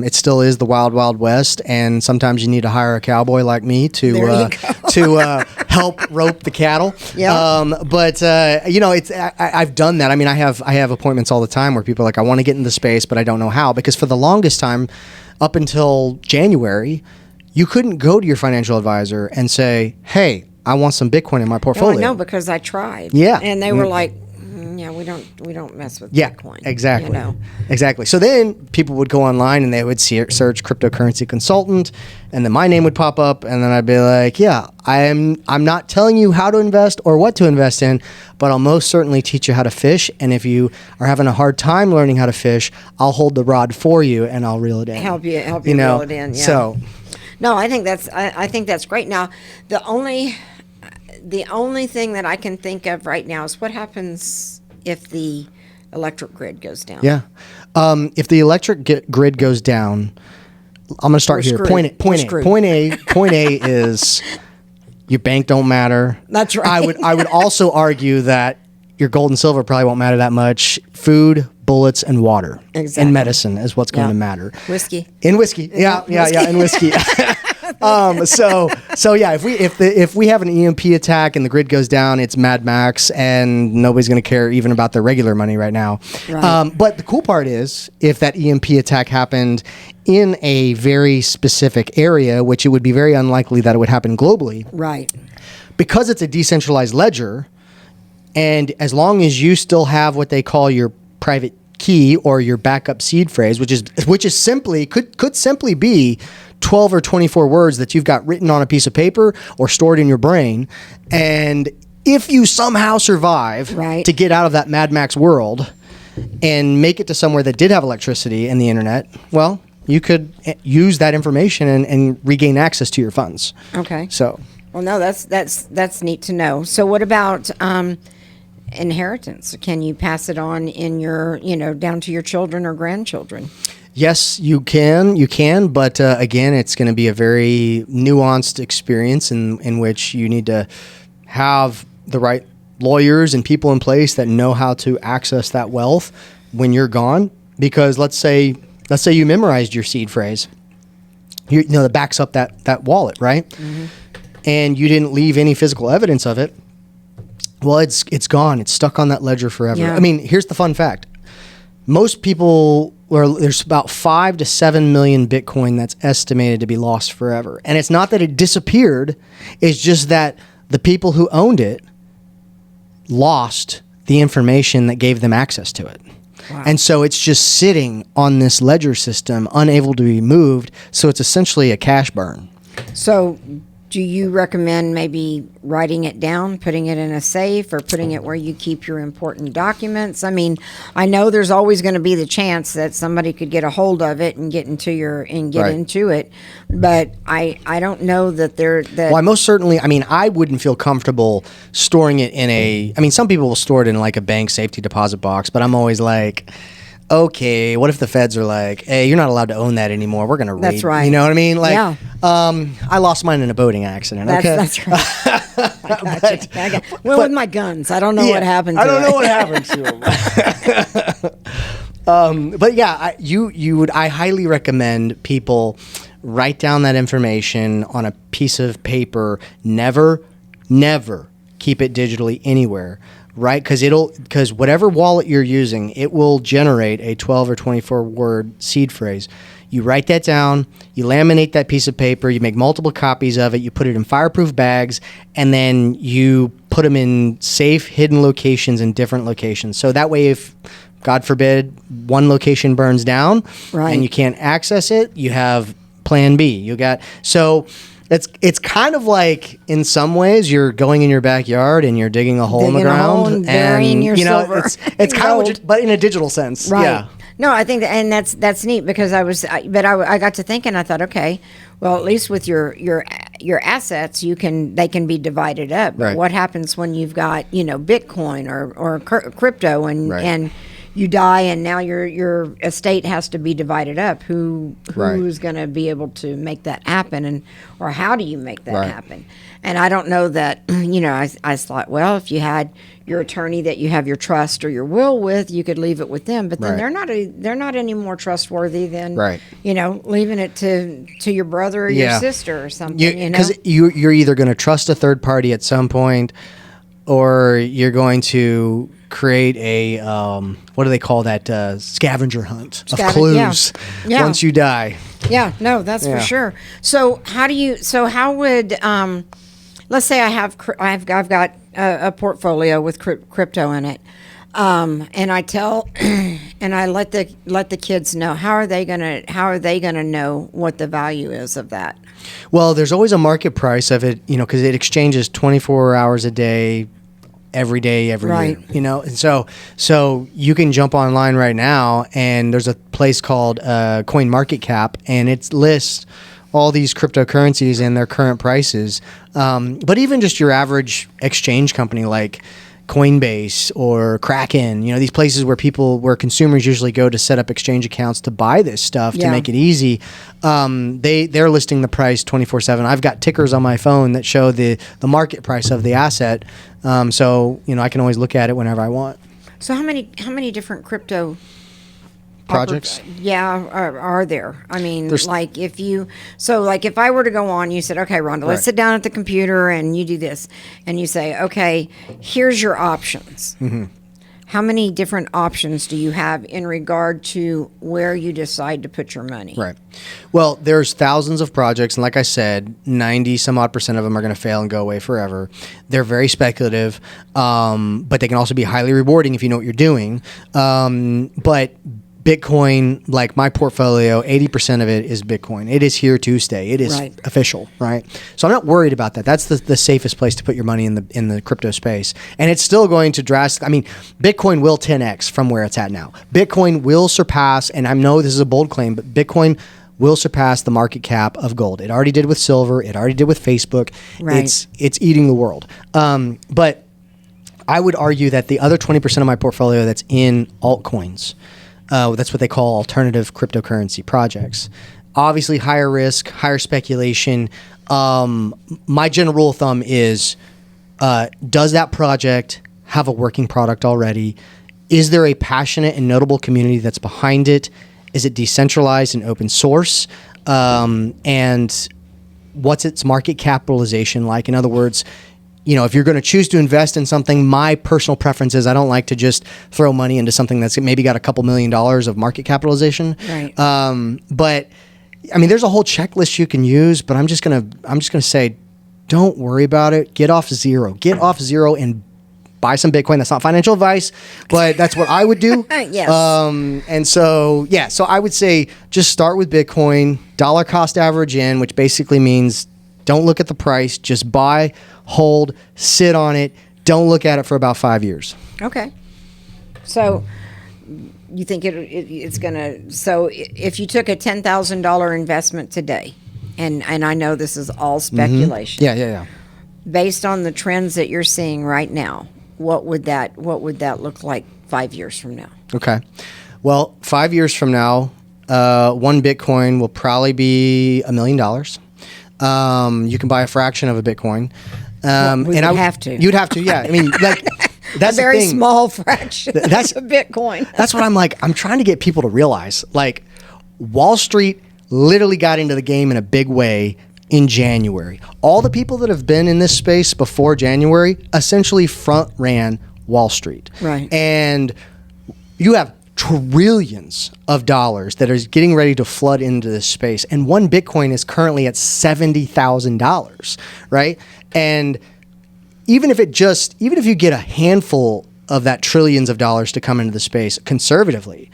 It still is the wild, wild west, and sometimes you need to hire a cowboy like me to help rope the cattle. Yeah. But I've done that. I mean, I have appointments all the time where people are like, I want to get into space, but I don't know how, because for the longest time, up until January, you couldn't go to your financial advisor and say, hey, I want some Bitcoin in my portfolio. Well, I know, because I tried. Yeah. And they were like, yeah, we don't mess with Bitcoin. Exactly. Exactly. So then people would go online and they would search cryptocurrency consultant, and then my name would pop up, and then I'd be like, yeah, I'm not telling you how to invest or what to invest in, but I'll most certainly teach you how to fish. And if you are having a hard time learning how to fish, I'll hold the rod for you and I'll reel it in. Help you reel it in. Yeah. So, no, I think that's great. Now, the only thing that I can think of right now is what happens if the electric grid goes down. Yeah. If the electric grid goes down, I'm going to start here. Point A is your bank don't matter. That's right. I would also argue that your gold and silver probably won't matter that much. Food, bullets, and water. Exactly. And medicine is what's going to matter. Whiskey. In whiskey. Yeah, in whiskey. So yeah, if we have an EMP attack and the grid goes down, it's Mad Max, and nobody's going to care even about their regular money right now. Right. But the cool part is, if that EMP attack happened in a very specific area, which it would be very unlikely that it would happen globally. Right. Because it's a decentralized ledger, and as long as you still have what they call your private key or your backup seed phrase, which is simply could simply be 12 or 24 words that you've got written on a piece of paper or stored in your brain. And if you somehow survive to get out of that Mad Max world and make it to somewhere that did have electricity and the internet, well, you could use that information and regain access to your funds. Okay. So, well, no, that's neat to know. So what about inheritance? Can you pass it on in your, down to your children or grandchildren? Yes, you can, but again, it's going to be a very nuanced experience in which you need to have the right lawyers and people in place that know how to access that wealth when you're gone. Because let's say you memorized your seed phrase, that backs up that wallet, right? Mm-hmm. And you didn't leave any physical evidence of it. Well, it's gone. It's stuck on that ledger forever. Yeah. I mean, here's the fun fact. Most people, there's about 5 to 7 million Bitcoin that's estimated to be lost forever. And it's not that it disappeared. It's just that the people who owned it lost the information that gave them access to it. Wow. And so it's just sitting on this ledger system, unable to be moved. So it's essentially a cash burn. So do you recommend maybe writing it down, putting it in a safe, or putting it where you keep your important documents? I mean, I know there's always going to be the chance that somebody could get a hold of it and get into into it, but I don't know that Well, I most certainly. I mean, I wouldn't feel comfortable storing it in a. I mean, some people will store it in like a bank safety deposit box, but I'm always like, okay, what if the feds are like, hey, you're not allowed to own that anymore? We're going to raid. That's right. You know what I mean? Like, yeah. I lost mine in a boating accident. That's right. I got you. With my guns. I don't know what happened to I don't know what happened to them. But yeah, I highly recommend people write down that information on a piece of paper. Never keep it digitally anywhere. Right, because whatever wallet you're using, it will generate a 12 or 24 word seed phrase. You write that down, you laminate that piece of paper, you make multiple copies of it, you put it in fireproof bags, and then you put them in safe, hidden locations in different locations. So that way, if God forbid one location burns down and you can't access it, you have plan B. It's kind of like, in some ways, you're going in your backyard and you're digging a hole in the ground and burying your silver. It's kind of, but in a digital sense, right? Yeah. No, I think that's neat, because I got to thinking. I thought, okay, well, at least with your assets, they can be divided up. But right. What happens when you've got Bitcoin or crypto and you die, and now your estate has to be divided up? Who's going to be able to make that happen, or how do you make that happen? And I don't know that. I thought, well, if you had your attorney that you have your trust or your will with, you could leave it with them. But then they're not any more trustworthy than leaving it to your brother or your sister or something. Because you're either going to trust a third party at some point, or you're going to create a what do they call that, scavenger hunt of clues once you die. Yeah, no, that's for sure. So how would let's say I've got a portfolio with crypto in it, and I tell and I let the kids know. How are they gonna know what the value is of that? Well, there's always a market price of it, because it exchanges 24 hours a day, every day, every year, and so you can jump online right now, and there's a place called Coin Market Cap, and it lists all these cryptocurrencies and their current prices. But even just your average exchange company like Coinbase or Kraken, these places where consumers usually go to set up exchange accounts to buy this stuff to make it easy. They're listing the price 24/7. I've got tickers on my phone that show the market price of the asset. So I can always look at it whenever I want. So how many different crypto projects? Are there? I mean, if I were to go on, you said, okay, Ronda, let's sit down at the computer and you do this, and you say, okay, here's your options. Mm-hmm. How many different options do you have in regard to where you decide to put your money? Right. Well, there's thousands of projects, and like I said, 90% of them are going to fail and go away forever. They're very speculative, but they can also be highly rewarding if you know what you're doing. But Bitcoin, like my portfolio, 80% of it is Bitcoin. It is here to stay. It is official, right? So I'm not worried about that. That's the safest place to put your money in the crypto space. And it's still going to Bitcoin will 10x from where it's at now. Bitcoin will surpass, and I know this is a bold claim, but Bitcoin will surpass the market cap of gold. It already did with silver. It already did with Facebook. Right. It's eating the world. But I would argue that the other 20% of my portfolio that's in altcoins, that's what they call alternative cryptocurrency projects. Obviously, higher risk, higher speculation. My general rule of thumb is, does that project have a working product already? Is there a passionate and notable community that's behind it? Is it decentralized and open source? And what's its market capitalization like? In other words, if you're going to choose to invest in something, my personal preference is I don't like to just throw money into something that's maybe got a couple $1 million of market capitalization. Right. But there's a whole checklist you can use, but I'm just gonna say, don't worry about it. Get off zero. Get off zero and buy some Bitcoin. That's not financial advice, but that's what I would do. Yes. So I would say just start with Bitcoin, dollar cost average in, which basically means don't look at the price, just buy, hold, sit on it. Don't look at it for about 5 years. Okay. So you think it's going to, so if you took a $10,000 investment today, and I know this is all speculation. Mm-hmm. Yeah. Based on the trends that you're seeing right now, what would that look like 5 years from now? Okay. Well, 5 years from now, one Bitcoin will probably be $1 million. You can buy a fraction of a Bitcoin. You'd have to. You'd have to, yeah. That's a very the thing. small fraction that's of Bitcoin. That's what I'm trying to get people to realize. Like, Wall Street literally got into the game in a big way in January. All the people that have been in this space before January essentially front ran Wall Street. Right. And you have trillions of dollars that are getting ready to flood into this space. And one Bitcoin is currently at $70,000, right? And even if you get a handful of that trillions of dollars to come into the space conservatively,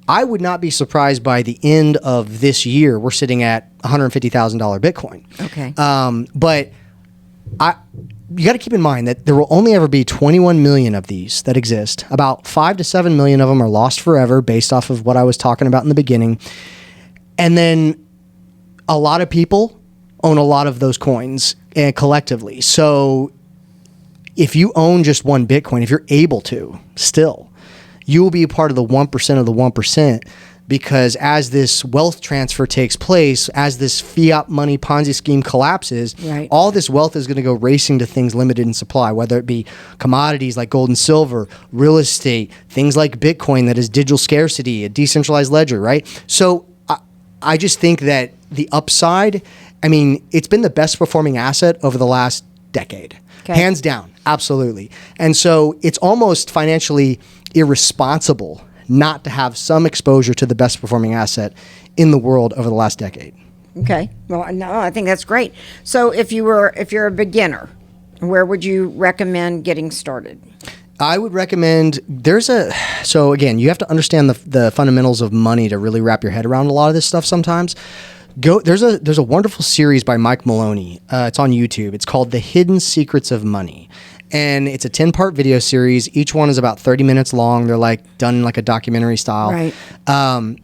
I would not be surprised by the end of this year, we're sitting at $150,000 Bitcoin. Okay. But you got to keep in mind that there will only ever be 21 million of these that exist. About 5 to 7 million of them are lost forever based off of what I was talking about in the beginning. And then a lot of people own a lot of those coins collectively. So if you own just one Bitcoin, if you're able to still, you will be a part of the 1% of the 1%, because as this wealth transfer takes place, as this fiat money Ponzi scheme collapses, right, all this wealth is going to go racing to things limited in supply, whether it be commodities like gold and silver, real estate, things like Bitcoin that is digital scarcity, a decentralized ledger, right? So I just think that the upside, it's been the best performing asset over the last decade. Okay. Hands down, absolutely. And so it's almost financially irresponsible not to have some exposure to the best performing asset in the world over the last decade. Okay. Well, no, I think that's great. So if you're a beginner, where would you recommend getting started? I would recommend so again, you have to understand the fundamentals of money to really wrap your head around a lot of this stuff sometimes. There's a wonderful series by Mike Maloney. It's on YouTube. It's called The Hidden Secrets of Money. And it's a 10-part video series. Each one is about 30 minutes long. They're done like a documentary style. Right.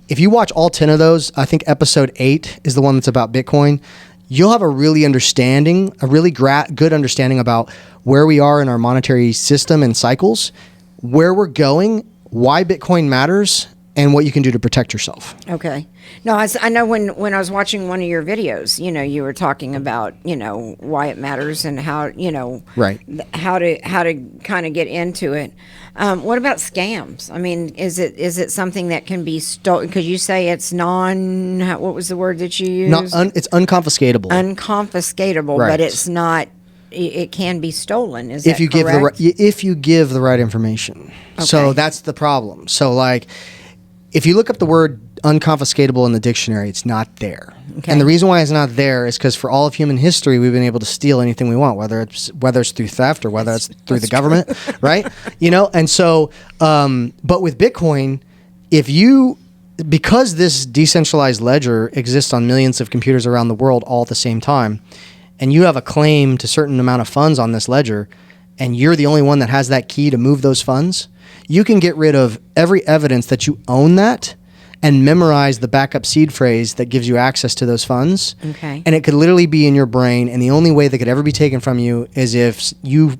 If you watch all 10 of those, I think episode 8 is the one that's about Bitcoin. You'll have a really good understanding about where we are in our monetary system and cycles, where we're going, why Bitcoin matters, and what you can do to protect yourself. Okay. No, I know when I was watching one of your videos, you were talking about, why it matters and how, right, how to kind of get into it. What about scams? Is it something that can be stolen? Because you say it's what was the word that you used? It's unconfiscatable. Unconfiscatable, right, but it's not. It can be stolen. Is if that you correct? if you give the right information. Okay. So that's the problem. So if you look up the word unconfiscatable in the dictionary, it's not there. Okay. And the reason why it's not there is because for all of human history, we've been able to steal anything we want, whether it's through theft or whether it's through the government, right? And so, but with Bitcoin, because this decentralized ledger exists on millions of computers around the world all at the same time, and you have a claim to a certain amount of funds on this ledger, and you're the only one that has that key to move those funds, you can get rid of every evidence that you own that and memorize the backup seed phrase that gives you access to those funds. Okay. And it could literally be in your brain, and the only way that could ever be taken from you is if you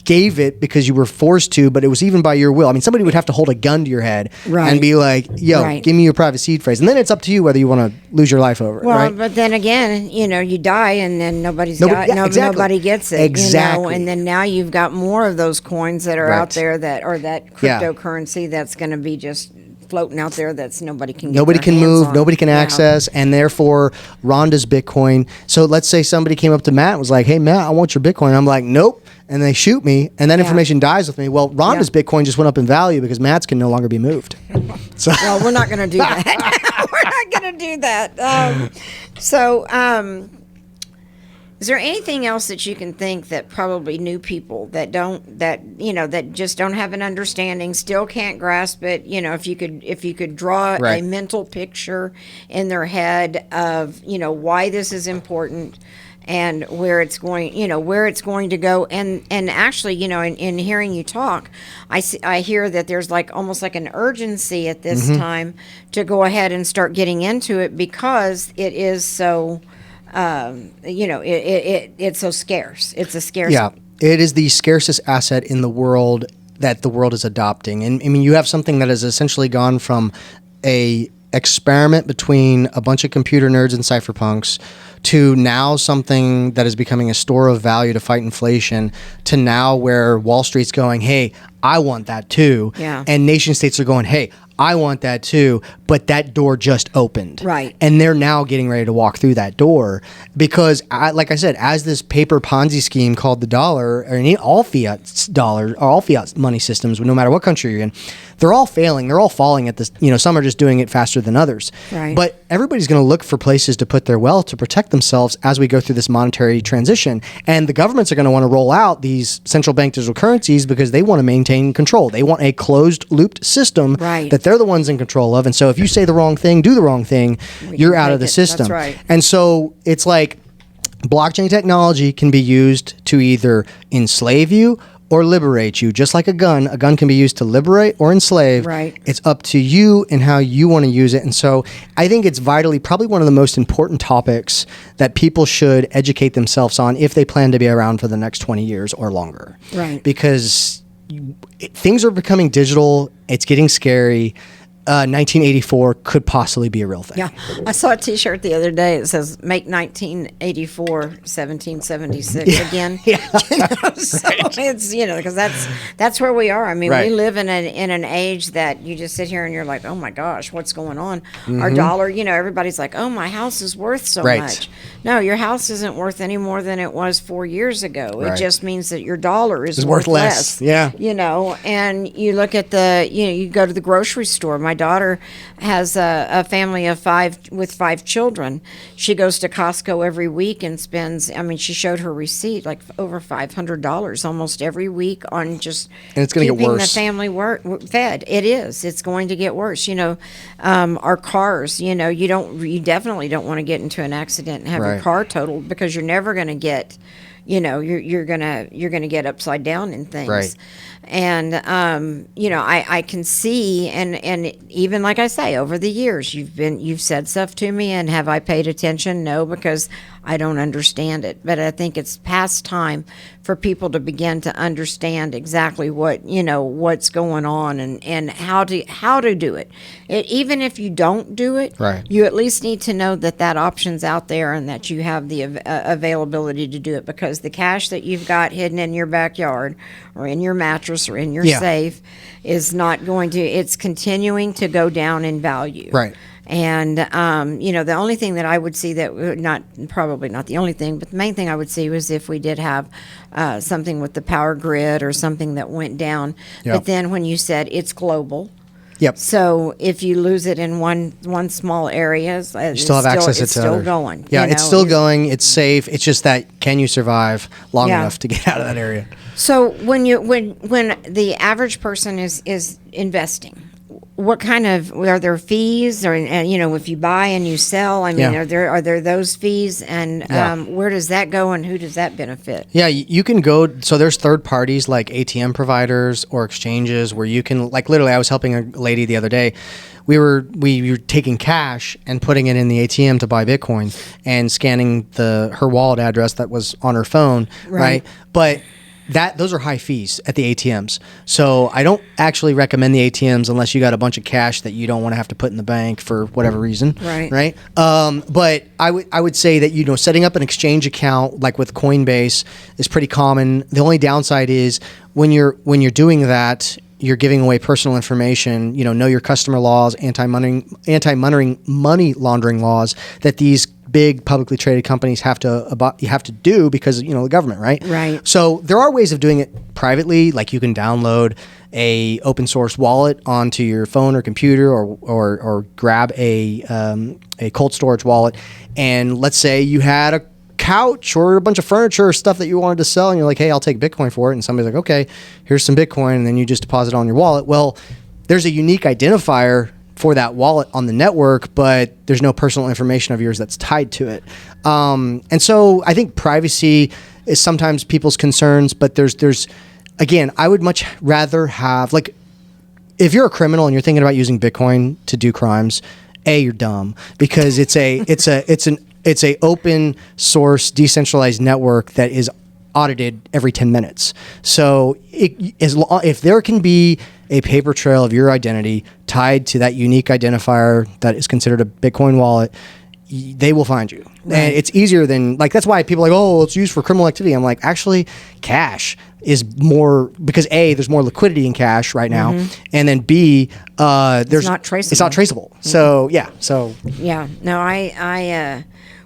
gave it because you were forced to, but it was even by your will. I mean, somebody would have to hold a gun to your head and be like, yo, give me your private seed phrase. And then it's up to you whether you want to lose your life over it. Well, but then again, you die and then nobody gets it. Exactly. And then now you've got more of those coins that are out there that cryptocurrency that's going to be just floating out there that's nobody can move, nobody can access, and therefore Ronda's Bitcoin. So let's say somebody came up to Matt and was like, hey Matt, I want your Bitcoin. I'm like, nope. And they shoot me, and that information dies with me. Well, Ronda's Bitcoin just went up in value because Matt's can no longer be moved. So well, we're not going to do that. We're not going to do that. Is there anything else that you can think that probably new people that just don't have an understanding, still can't grasp it? If you could draw a mental picture in their head of why this is important and where it's going to go, and actually, in hearing you talk, I hear that there's almost like an urgency at this time to go ahead and start getting into it because it is so. It's so scarce. It's a scarce. Yeah, it is the scarcest asset in the world that the world is adopting. And I mean, you have something that has essentially gone from a experiment between a bunch of computer nerds and cypherpunks to now something that is becoming a store of value to fight inflation, to now where Wall Street's going, hey, I want that too. Yeah. And nation states are going, hey, I want that too, but that door just opened. Right. And they're now getting ready to walk through that door because, like I said, as this paper Ponzi scheme called the dollar, or all fiat dollars, or all fiat money systems, no matter what country you're in, they're all failing. They're all falling at this. Some are just doing it faster than others. Right. But everybody's going to look for places to put their wealth to protect themselves as we go through this monetary transition. And the governments are going to want to roll out these central bank digital currencies because they want to maintain control. They want a closed looped system that they're the ones in control of. And so if you say the wrong thing, do the wrong thing, you're out of the system. That's right. And so it's like blockchain technology can be used to either enslave you or liberate you. Just like a gun can be used to liberate or enslave. Right. It's up to you and how you want to use it. And so I think it's probably one of the most important topics that people should educate themselves on if they plan to be around for the next 20 years or longer. Right. Because things are becoming digital. It's getting scary. 1984 could possibly be a real thing. Yeah. I saw a T-shirt the other day. It says, make 1984 1776 again. So it's, because that's where we are. I mean, we live in an age that you just sit here and you're like, oh my gosh, what's going on? Our dollar, everybody's like, oh, my house is worth so much. No, your house isn't worth any more than it was 4 years ago. It just means that your dollar is worth less. Yeah. And you look at you go to the grocery store. My daughter has a family of 5 with 5 children. She goes to Costco every week and spends, she showed her receipt, like over $500 almost every week on just and it's going to get worse. The family fed. It is. It's going to get worse. Our cars, you definitely don't want to get into an accident and have your car totaled because you're never going to get, you're gonna get upside down in things. Right. And I can see, and even like I say, over the years you've said stuff to me, and have I paid attention? No, because I don't understand it. But I think it's past time for people to begin to understand exactly what's going on and how to do it. Even if you don't do it, you at least need to know that option's out there and that you have the availability to do it, because the cash that you've got hidden in your backyard or in your mattress or in your safe is not going to, it's continuing to go down in value. Right. And, the only thing that I would see probably not the only thing, but the main thing I would see was if we did have something with the power grid or something that went down. Yep. But then when you said it's global. Yep. So if you lose it in one small area, you still have access to it's still going. Yeah, it's still going. It's safe. It's just that, can you survive long enough to get out of that area? So when the average person is investing, what kind of are there fees, or if you buy and you sell? I mean, Yeah. are there those fees, and Yeah. where does that go, and who does that benefit? Yeah, you can go. So there's third parties like ATM providers or exchanges where you can, like, literally. I was helping a lady the other day. We were taking cash and putting it in the ATM to buy Bitcoin and scanning her wallet address that was on her phone, right? But those are high fees at the ATMs. So I don't actually recommend the ATMs unless you got a bunch of cash that you don't want to have to put in the bank for whatever reason. Right. But I would say that, setting up an exchange account like with Coinbase is pretty common. The only downside is when you're doing that, you're giving away personal information, know your customer laws, anti-money laundering laws that these big publicly traded companies have to do because the government, right? So there are ways of doing it privately, like you can download a open source wallet onto your phone or computer, or grab a cold storage wallet, and let's say you had a couch or a bunch of furniture or stuff that you wanted to sell, and you're like, hey, I'll take Bitcoin for it, and somebody's like, okay, here's some Bitcoin, and then you just deposit it on your wallet. Well, there's a unique identifier for that wallet on the network, but there's no personal information of yours that's tied to it. And so I think privacy is sometimes people's concerns, but there's again, I would much rather have, like, if you're a criminal and you're thinking about using Bitcoin to do crimes, you're dumb, because it's a open source decentralized network that is audited every 10 minutes. So if there can be a paper trail of your identity tied to that unique identifier that is considered a Bitcoin wallet, they will find you. And it's easier than, like, that's why people are like, oh, it's used for criminal activity. I'm like, actually, cash is more, because A, there's more liquidity in cash right now, and then B, it's not traceable. So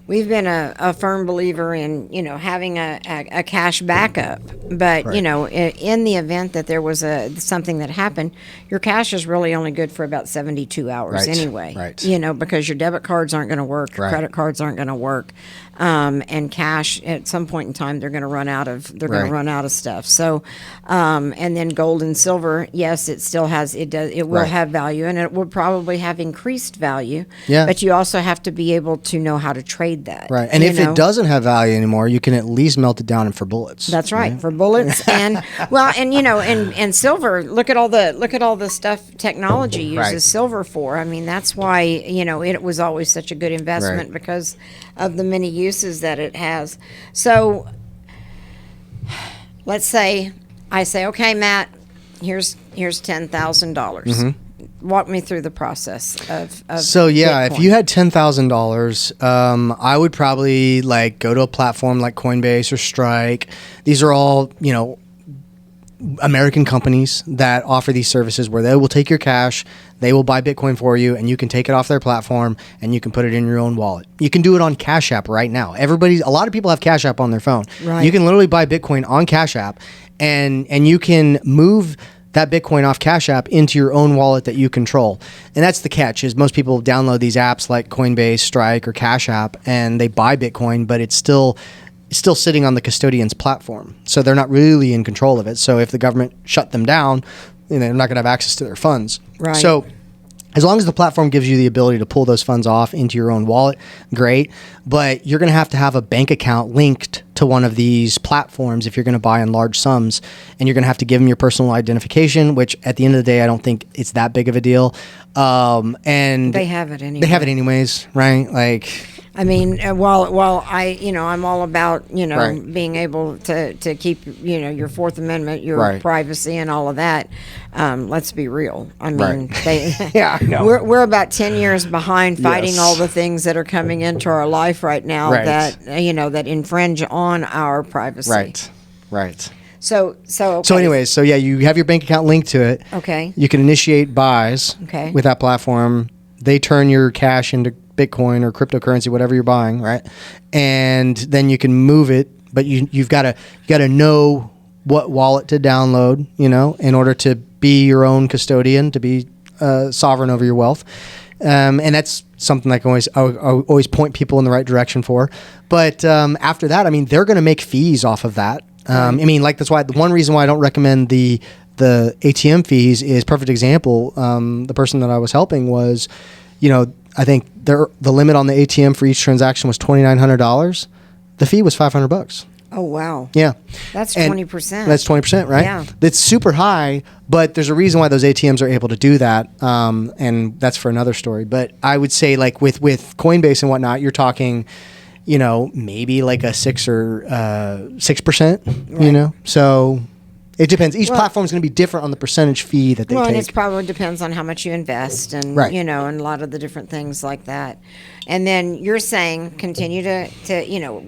we've been a firm believer in having a cash backup, but in the event that there was something that happened, your cash is really only good for about 72 hours anyway. Because your debit cards aren't going to work, your credit cards aren't going to work, and cash at some point in time they're going to run out of stuff. So and then gold and silver, yes, it still has it will have value, and it will probably have increased value. But you also have to be able to know how to trade that. And if it doesn't have value anymore, you can at least melt it down for bullets. That's right, for bullets. And and silver, look at all the stuff technology uses silver for. I mean, that's why it was always such a good investment, because of the many uses that it has. So let's say I say, okay, Matt, here's $10,000. Walk me through the process of so Bitcoin. If you had $10,000, I would probably go to a platform like Coinbase or Strike. These are all American companies that offer these services where they will take your cash, they will buy Bitcoin for you, and you can take it off their platform and you can put it in your own wallet. You can do it on Cash App right now. A lot of people have Cash App on their phone. You can literally buy Bitcoin on Cash App, and you can move that Bitcoin off Cash App into your own wallet that you control. And that's the catch, is most people download these apps like Coinbase, Strike, or Cash App, and they buy Bitcoin, but it's still sitting on the custodian's platform. So they're not really in control of it. So if the government shut them down, they're not going to have access to their funds. So as long as the platform gives you the ability to pull those funds off into your own wallet, great. But you're going to have a bank account linked to one of these platforms if you're going to buy in large sums. And you're going to have to give them your personal identification, which at the end of the day, I don't think it's that big of a deal. And they have it anyway. They have it anyways, right? I mean, while I'm all about, being able to keep, your Fourth Amendment, your privacy and all of that. Let's be real. I mean, I know. We're about 10 years behind fighting all the things that are coming into our life right now that, that infringe on our privacy. Right. So anyways, you have your bank account linked to it. Okay. You can initiate buys with that platform. They turn your cash into Bitcoin or cryptocurrency, whatever you're buying, right? And then you can move it, but you've got to know what wallet to download, in order to be your own custodian, to be sovereign over your wealth. And that's something I always point people in the right direction for. But after that, they're going to make fees off of that. That's why the one reason why I don't recommend the the ATM fees is perfect example. The person that I was helping was, I think the limit on the ATM for each transaction was $2,900. The fee was $500. Oh, wow. Yeah. That's 20%. That's 20%, right? Yeah. That's super high, but there's a reason why those ATMs are able to do that. And that's for another story. But I would say like with Coinbase and whatnot, you're talking, maybe like a 6%, Right. So it depends. Each platform is going to be different on the percentage fee that they take. And it probably depends on how much you invest and, Right. and a lot of the different things like that. And then you're saying continue to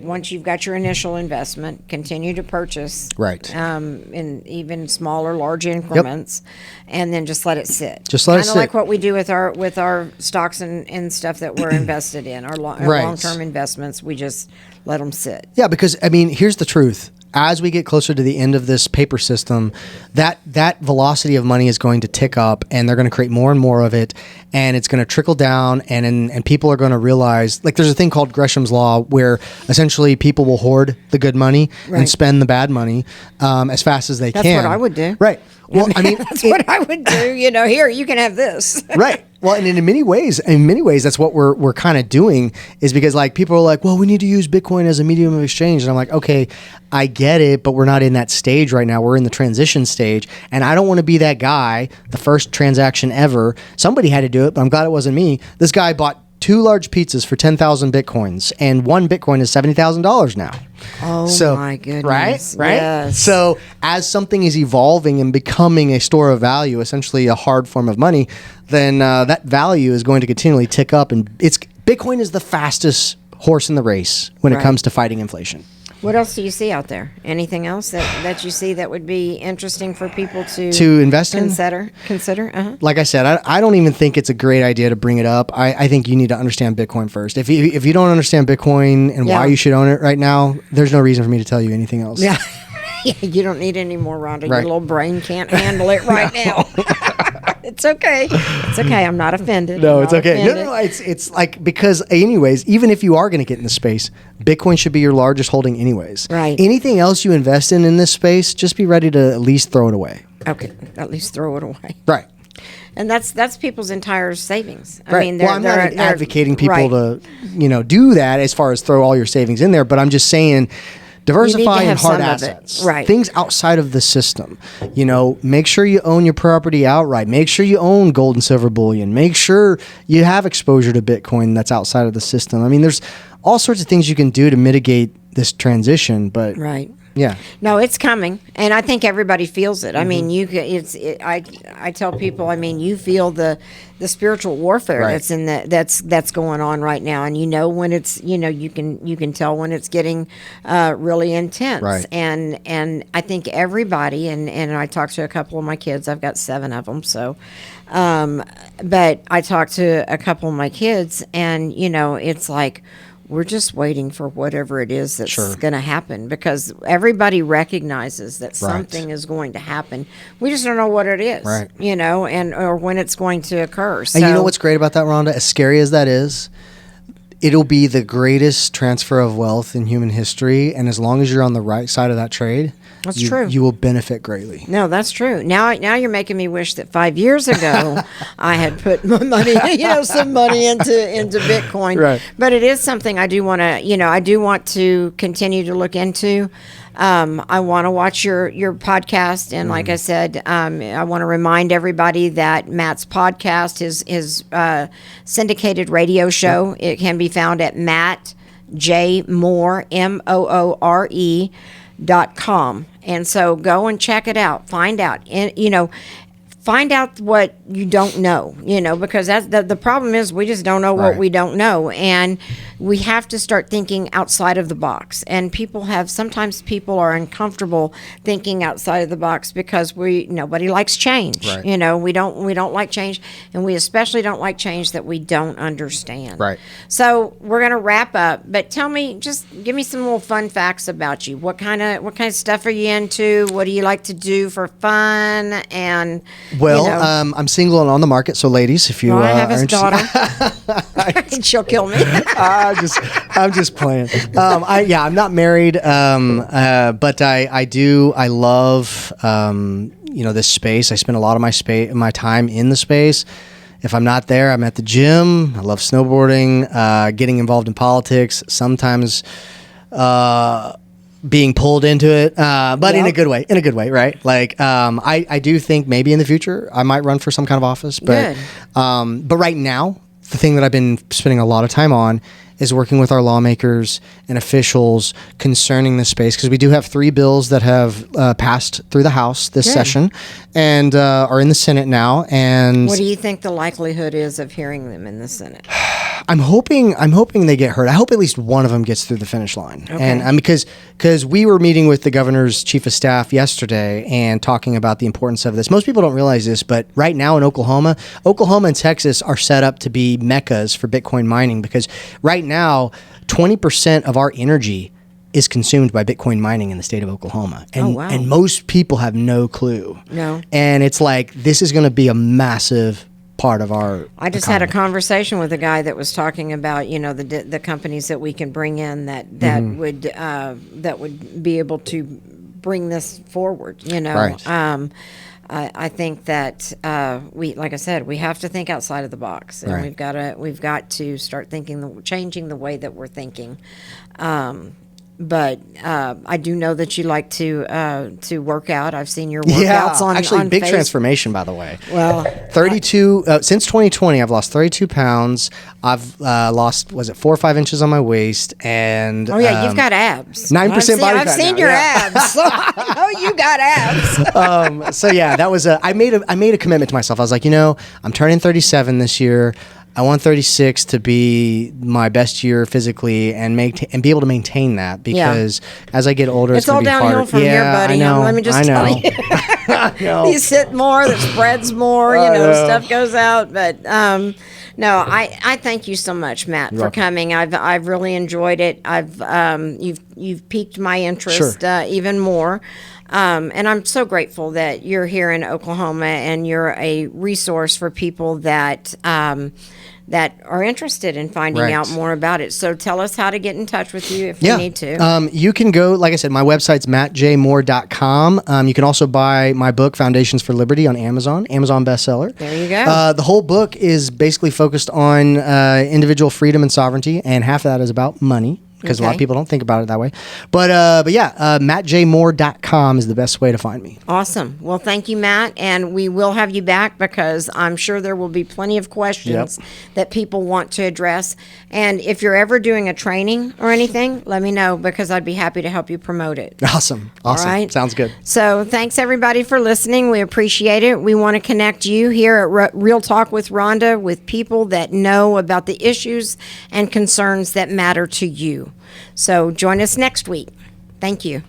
once you've got your initial investment, continue to purchase. Right. In even small or large increments, and then just let it sit. Just let it sit. Kind of like what we do with our stocks and stuff that we're invested in, our Right. long-term investments. We just let them sit. Yeah, because here's the truth. As we get closer to the end of this paper system, that velocity of money is going to tick up, and they're going to create more and more of it, and it's going to trickle down, and people are going to realize, like, there's a thing called Gresham's Law, where essentially people will hoard the good money Right. and spend the bad money as fast as they That's can. what I would do. Right. Well, That's what I would do. Here, you can have this. Right. Well, and in many ways, that's what we're kind of doing, is because like people are like, well, we need to use Bitcoin as a medium of exchange. And I'm like, okay, I get it, but we're not in that stage right now. We're in the transition stage. And I don't want to be that guy, the first transaction ever. Somebody had to do it, but I'm glad it wasn't me. This guy bought 2 large pizzas for 10,000 Bitcoins, and 1 Bitcoin is $70,000 now. Oh, my goodness. Right? Yes. So as something is evolving and becoming a store of value, essentially a hard form of money, then that value is going to continually tick up. And Bitcoin is the fastest horse in the race when it Right. comes to fighting inflation. What else do you see out there? Anything else that you see that would be interesting for people to invest in? Consider? Uh-huh. Like I said, I don't even think it's a great idea to bring it up. I think you need to understand Bitcoin first. If you don't understand Bitcoin and Yeah. why you should own it right now, there's no reason for me to tell you anything else. Yeah. You don't need any more, Rhonda. Right. Your little brain can't handle it right now. It's okay. It's okay. I'm not offended. No, I'm it's not okay. offended. No. It's like, because anyways, even if you are going to get in the space, Bitcoin should be your largest holding anyways. Right. Anything else you invest in this space, just be ready to at least throw it away. Okay. At least throw it away. Right. And that's people's entire savings. I Right. mean, I'm not they're advocating people right. to, do that as far as throw all your savings in there, but I'm just saying diversify in have hard some of it. assets. Right. Things outside of the system. Make sure you own your property outright. Make sure you own gold and silver bullion. Make sure you have exposure to Bitcoin that's outside of the system. I mean, there's all sorts of things you can do to mitigate this transition, but Right. yeah. No, it's coming, and I think everybody feels it. I mean, I tell people, I mean, you feel the spiritual warfare Right. that's going on right now, and when it's you can tell when it's getting really intense. Right. And I think everybody, and I talked to a couple of my kids. I've got 7 of them, so. But I talked to a couple of my kids, and it's like, we're just waiting for whatever it is that's Sure. going to happen, because everybody recognizes that Right. something is going to happen. We just don't know what it is, Right. or when it's going to occur. So, And you know what's great about that, Rhonda? As scary as that is, it'll be the greatest transfer of wealth in human history. And as long as you're on the right side of that trade, That's true. You will benefit greatly. No, that's true. Now you're making me wish that 5 years ago I had put my money, some money into Bitcoin. Right. But it is something I do want to continue to look into. I want to watch your podcast, and like I said, I want to remind everybody that Matt's podcast, his syndicated radio show, it can be found at Matt J Moore MOORE.com. And so go and check it out. Find out, find out what you don't know, because that's the problem is we just don't know what Right. we don't know. And we have to start thinking outside of the box. And sometimes people are uncomfortable thinking outside of the box because nobody likes change. Right. We don't like change, and we especially don't like change that we don't understand. Right. So we're gonna wrap up, but just give me some little fun facts about you. What kind of stuff are you into? What do you like to do for fun? And Well, I'm single and on the market, so ladies, if you I have are his interested, daughter. She'll kill me. I'm just playing. I'm not married, but I love this space. I spend a lot of my time in the space. If I'm not there, I'm at the gym. I love snowboarding, getting involved in politics, sometimes being pulled into it, but in a good way, right? Like, I do think maybe in the future I might run for some kind of office, but right now, the thing that I've been spending a lot of time on is working with our lawmakers and officials concerning the space, because we do have 3 bills that have passed through the House this session and are in the Senate now. And what do you think the likelihood is of hearing them in the Senate? I'm hoping they get heard. I hope at least one of them gets through the finish line. Okay. And because we were meeting with the governor's chief of staff yesterday and talking about the importance of this. Most people don't realize this, but right now in Oklahoma and Texas are set up to be meccas for Bitcoin mining, because right now 20% of our energy is consumed by Bitcoin mining in the state of Oklahoma. And, and most people have no clue. No. And it's like, this is going to be a massive part of our I just economy. had a conversation with a guy that was talking about the companies that we can bring in that would be able to bring this forward. Right. I think that like I said, we have to think outside of the box, and we've got to start changing the way that we're thinking. But I do know that you like to work out. I've seen your workouts on actually big Facebook. Transformation, by the way. Well, 32 since 2020, I've lost 32 pounds. I've lost 4 or 5 inches on my waist, and you've got abs. 9% body fat. I've seen your abs. So I know you got abs. So yeah, that was I made a commitment to myself. I was like, I'm turning 37 this year. I want 36 to be my best year physically and be able to maintain that, because as I get older, it's all going to be downhill harder. from here, buddy. Let me just tell you. You sit more, the spreads more, stuff goes out. But no, I thank you so much, Matt, for coming. I've really enjoyed it. You've piqued my interest even more. And I'm so grateful that you're here in Oklahoma and you're a resource for people that are interested in finding out more about it. So tell us how to get in touch with you if we need to. You can go, like I said, my website's mattjmoore.com. You can also buy my book, Foundations for Liberty, on Amazon bestseller. There you go. The whole book is basically focused on individual freedom and sovereignty, and half of that is about money, because a lot of people don't think about it that way. But mattjmoore.com is the best way to find me. Awesome. Well, thank you, Matt. And we will have you back, because I'm sure there will be plenty of questions that people want to address. And if you're ever doing a training or anything, let me know, because I'd be happy to help you promote it. Awesome. All right? Sounds good. So thanks, everybody, for listening. We appreciate it. We want to connect you here at Real Talk with Ronda with people that know about the issues and concerns that matter to you. So join us next week. Thank you.